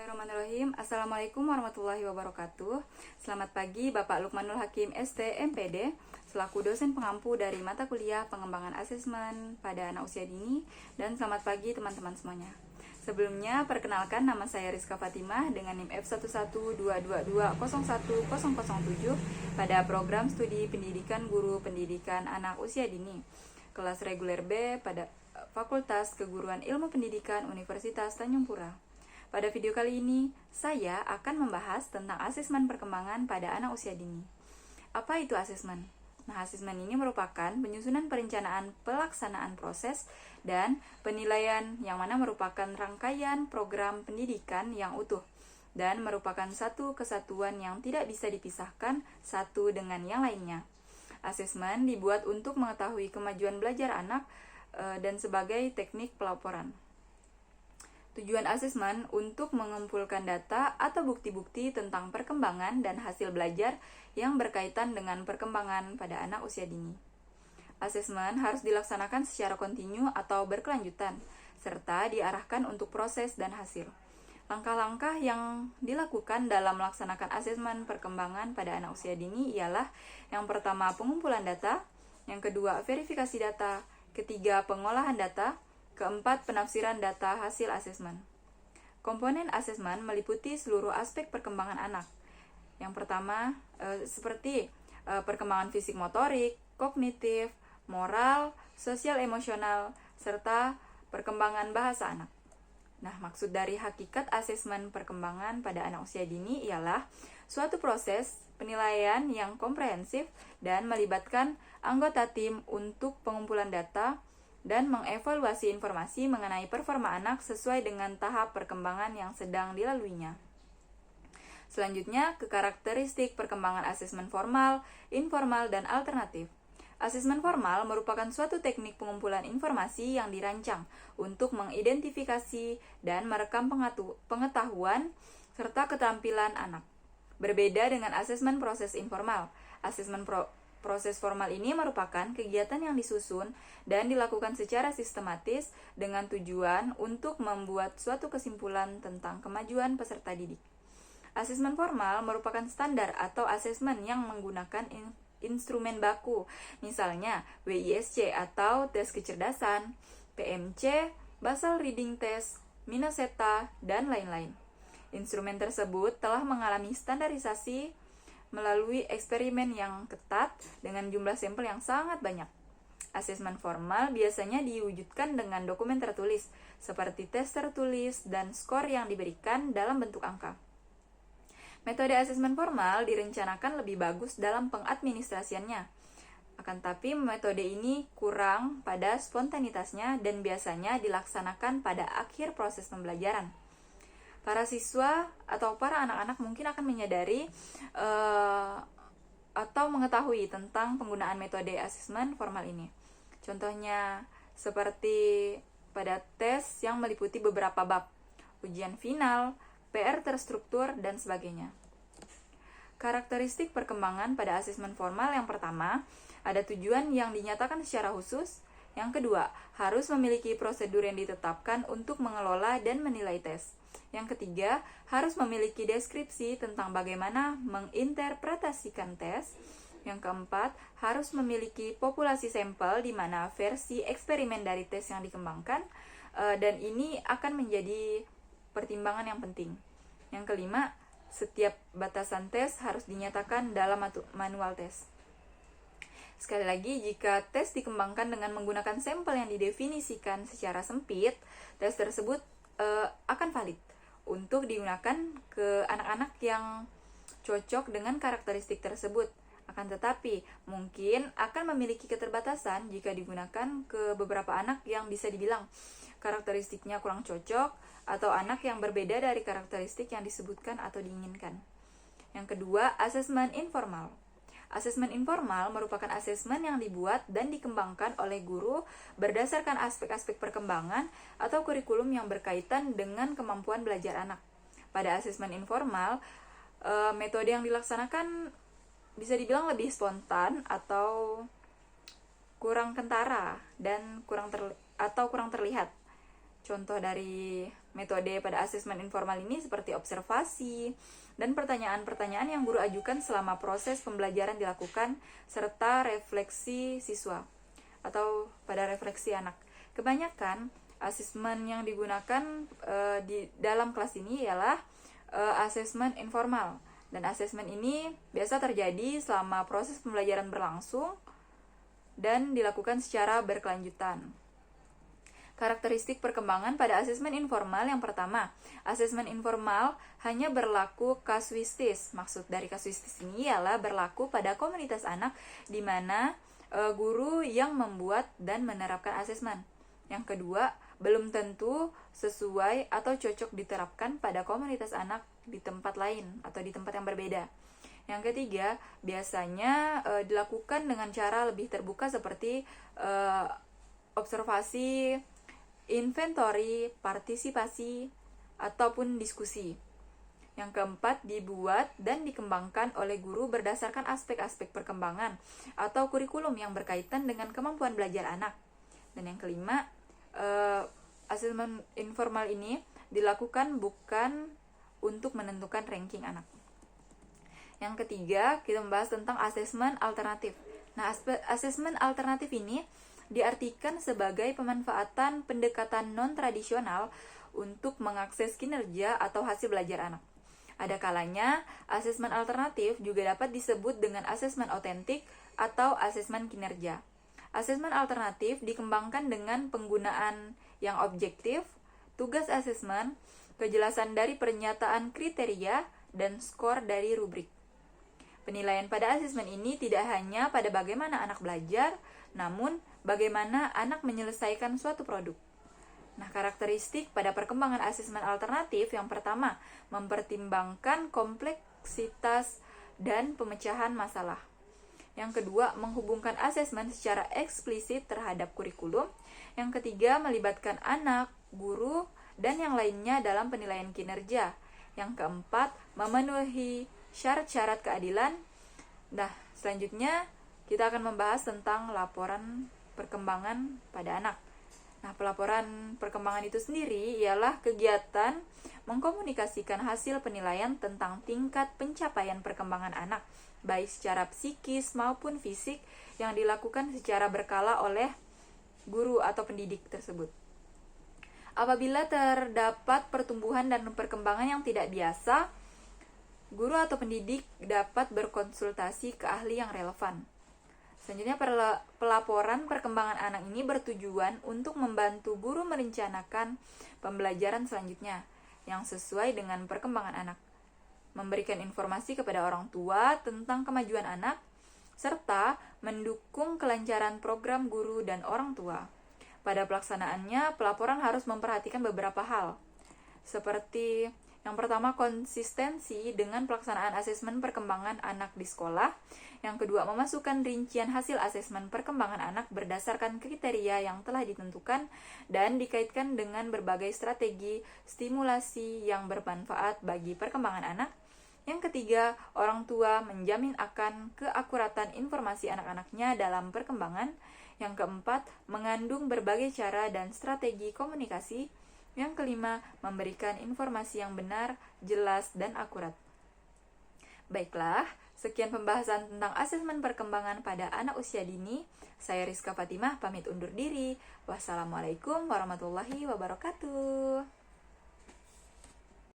Bismillahirrahmanirrahim. Assalamualaikum warahmatullahi wabarakatuh. Selamat pagi Bapak Lukmanul Hakim ST MPD, selaku dosen pengampu dari mata kuliah pengembangan asesmen pada anak usia dini, dan selamat pagi teman-teman semuanya. Sebelumnya, perkenalkan nama saya Rizka Fatimah dengan NIM F11222010007 pada program studi pendidikan guru pendidikan anak usia dini, kelas reguler B pada Fakultas Keguruan Ilmu Pendidikan Universitas Tanjung Pura. Pada video kali ini, saya akan membahas tentang asesmen perkembangan pada anak usia dini. Apa itu asesmen? Nah, asesmen ini merupakan penyusunan perencanaan pelaksanaan proses dan penilaian yang mana merupakan rangkaian program pendidikan yang utuh dan merupakan satu kesatuan yang tidak bisa dipisahkan satu dengan yang lainnya. Asesmen dibuat untuk mengetahui kemajuan belajar anak dan sebagai teknik pelaporan. Tujuan asesmen untuk mengumpulkan data atau bukti-bukti tentang perkembangan dan hasil belajar yang berkaitan dengan perkembangan pada anak usia dini. Asesmen harus dilaksanakan secara kontinu atau berkelanjutan, serta diarahkan untuk proses dan hasil. Langkah-langkah yang dilakukan dalam melaksanakan asesmen perkembangan pada anak usia dini ialah: yang pertama, pengumpulan data; yang kedua, verifikasi data; ketiga, pengolahan data; keempat, penafsiran data hasil asesmen. Komponen asesmen meliputi seluruh aspek perkembangan anak. Yang pertama, seperti perkembangan fisik motorik, kognitif, moral, sosial emosional, serta perkembangan bahasa anak. Nah, maksud dari hakikat asesmen perkembangan pada anak usia dini ialah suatu proses penilaian yang komprehensif dan melibatkan anggota tim untuk pengumpulan data dan mengevaluasi informasi mengenai performa anak sesuai dengan tahap perkembangan yang sedang dilaluinya. Selanjutnya, ke karakteristik perkembangan asesmen formal, informal, dan alternatif. Asesmen formal merupakan suatu teknik pengumpulan informasi yang dirancang untuk mengidentifikasi dan merekam pengetahuan serta keterampilan anak. Berbeda dengan asesmen proses informal, asesmen proses formal ini merupakan kegiatan yang disusun dan dilakukan secara sistematis dengan tujuan untuk membuat suatu kesimpulan tentang kemajuan peserta didik. Asesmen formal merupakan standar atau asesmen yang menggunakan instrumen baku, misalnya WISC atau tes kecerdasan, PMC, Basal Reading Test, Minnesota, dan lain-lain. Instrumen tersebut telah mengalami standarisasi melalui eksperimen yang ketat dengan jumlah sampel yang sangat banyak. Asesmen formal biasanya diwujudkan dengan dokumen tertulis, seperti tes tertulis dan skor yang diberikan dalam bentuk angka. Metode asesmen formal direncanakan lebih bagus dalam pengadministrasiannya. Akan tapi metode ini kurang pada spontanitasnya dan biasanya dilaksanakan pada akhir proses pembelajaran. Para siswa atau para anak-anak mungkin akan menyadari atau mengetahui tentang penggunaan metode asesmen formal ini. Contohnya seperti pada tes yang meliputi beberapa bab, ujian final, PR terstruktur, dan sebagainya. Karakteristik perkembangan pada asesmen formal: yang pertama, ada tujuan yang dinyatakan secara khusus. Yang kedua, harus memiliki prosedur yang ditetapkan untuk mengelola dan menilai tes. Yang ketiga, harus memiliki deskripsi tentang bagaimana menginterpretasikan tes. Yang keempat, harus memiliki populasi sampel di mana versi eksperimen dari tes yang dikembangkan, dan ini akan menjadi pertimbangan yang penting. Yang kelima, setiap batasan tes harus dinyatakan dalam manual tes. Sekali lagi, jika tes dikembangkan dengan menggunakan sampel yang didefinisikan secara sempit, tes tersebut akan valid untuk digunakan ke anak-anak yang cocok dengan karakteristik tersebut. Akan tetapi, mungkin akan memiliki keterbatasan jika digunakan ke beberapa anak yang bisa dibilang karakteristiknya kurang cocok atau anak yang berbeda dari karakteristik yang disebutkan atau diinginkan. Yang kedua, asesmen informal. Asesmen informal merupakan asesmen yang dibuat dan dikembangkan oleh guru berdasarkan aspek-aspek perkembangan atau kurikulum yang berkaitan dengan kemampuan belajar anak. Pada asesmen informal, metode yang dilaksanakan bisa dibilang lebih spontan atau kurang kentara dan kurang terlihat. Contoh dari Metode pada asesmen informal ini seperti observasi dan pertanyaan-pertanyaan yang guru ajukan selama proses pembelajaran dilakukan, serta refleksi siswa atau pada refleksi anak. Kebanyakan asesmen yang digunakan di dalam kelas ini ialah asesmen informal, dan asesmen ini biasa terjadi selama proses pembelajaran berlangsung dan dilakukan secara berkelanjutan. Karakteristik perkembangan pada asesmen informal yang pertama, asesmen informal hanya berlaku kasuistis. Maksud dari kasuistis ini ialah berlaku pada komunitas anak di mana guru yang membuat dan menerapkan asesmen. Yang kedua, belum tentu sesuai atau cocok diterapkan pada komunitas anak di tempat lain atau di tempat yang berbeda. Yang ketiga, biasanya dilakukan dengan cara lebih terbuka seperti observasi, inventory, partisipasi, ataupun diskusi. Yang keempat, dibuat dan dikembangkan oleh guru berdasarkan aspek-aspek perkembangan atau kurikulum yang berkaitan dengan kemampuan belajar anak. Dan yang kelima, asesmen informal ini dilakukan bukan untuk menentukan ranking anak. Yang ketiga, kita membahas tentang asesmen alternatif. Nah, asesmen alternatif ini diartikan sebagai pemanfaatan pendekatan non-tradisional untuk mengakses kinerja atau hasil belajar anak. Ada kalanya, asesmen alternatif juga dapat disebut dengan asesmen otentik atau asesmen kinerja. Asesmen alternatif dikembangkan dengan penggunaan yang objektif, tugas asesmen, kejelasan dari pernyataan kriteria, dan skor dari rubrik. Penilaian pada asesmen ini tidak hanya pada bagaimana anak belajar, namun bagaimana anak menyelesaikan suatu produk. Nah, karakteristik pada perkembangan asesmen alternatif yang pertama, mempertimbangkan kompleksitas dan pemecahan masalah. Yang kedua, menghubungkan asesmen secara eksplisit terhadap kurikulum. Yang ketiga, melibatkan anak, guru, dan yang lainnya dalam penilaian kinerja. Yang keempat, memenuhi syarat-syarat keadilan. Nah, selanjutnya kita akan membahas tentang laporan perkembangan pada anak. Nah, pelaporan perkembangan itu sendiri ialah kegiatan mengkomunikasikan hasil penilaian tentang tingkat pencapaian perkembangan anak, baik secara psikis maupun fisik, yang dilakukan secara berkala oleh guru atau pendidik tersebut. Apabila terdapat pertumbuhan dan perkembangan yang tidak biasa, guru atau pendidik dapat berkonsultasi ke ahli yang relevan. Selanjutnya, pelaporan perkembangan anak ini bertujuan untuk membantu guru merencanakan pembelajaran selanjutnya yang sesuai dengan perkembangan anak, memberikan informasi kepada orang tua tentang kemajuan anak, serta mendukung kelancaran program guru dan orang tua. Pada pelaksanaannya, pelaporan harus memperhatikan beberapa hal, seperti yang pertama, konsistensi dengan pelaksanaan asesmen perkembangan anak di sekolah. Yang kedua, memasukkan rincian hasil asesmen perkembangan anak berdasarkan kriteria yang telah ditentukan dan dikaitkan dengan berbagai strategi stimulasi yang bermanfaat bagi perkembangan anak. Yang ketiga, orang tua menjamin akan keakuratan informasi anak-anaknya dalam perkembangan. Yang keempat, mengandung berbagai cara dan strategi komunikasi. Yang kelima, memberikan informasi yang benar, jelas, dan akurat. Baiklah, sekian pembahasan tentang asesmen perkembangan pada anak usia dini. Saya Rizka Fatimah, pamit undur diri. Wassalamualaikum warahmatullahi wabarakatuh.